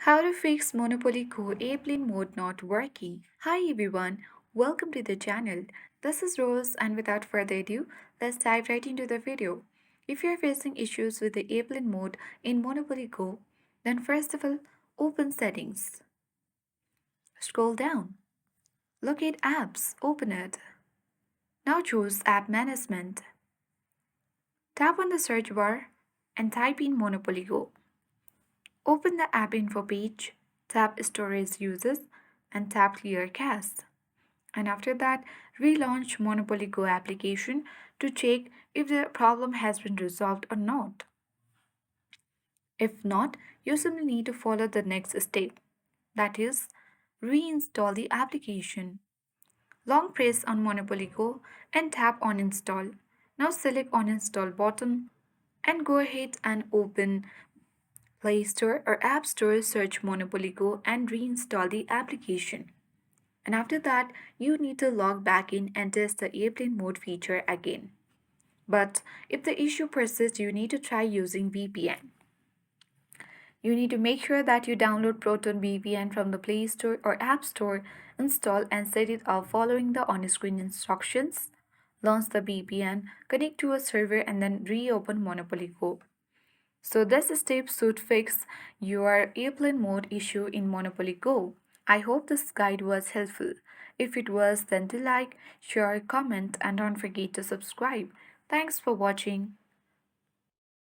How to fix Monopoly Go airplane mode not working. Hi everyone, welcome to the channel. This is Rose and without further ado, let's dive right into the video. If you're facing issues with the airplane mode in Monopoly Go, then first of all, open settings. Scroll down. Locate apps, open it. Now choose app management. Tap on the search bar and type in Monopoly Go. Open the app info page, tap storage uses and tap clear cache. And after that, relaunch Monopoly Go application to check if the problem has been resolved or not. If not, you simply need to follow the next step. That is, reinstall the application. Long press on Monopoly Go and tap on install. Now select on install button and go ahead and open Play Store or App Store, search Monopoly Go and reinstall the application. And after that, you need to log back in and test the airplane mode feature again. But if the issue persists, you need to try using VPN. You need to make sure that you download Proton VPN from the Play Store or App Store, install and set it up following the on-screen instructions. Launch the VPN, connect to a server and then reopen Monopoly Go. So this step should fix your airplane mode issue in Monopoly Go. I hope this guide was helpful. If it was, then do like, share, comment and don't forget to subscribe. Thanks for watching.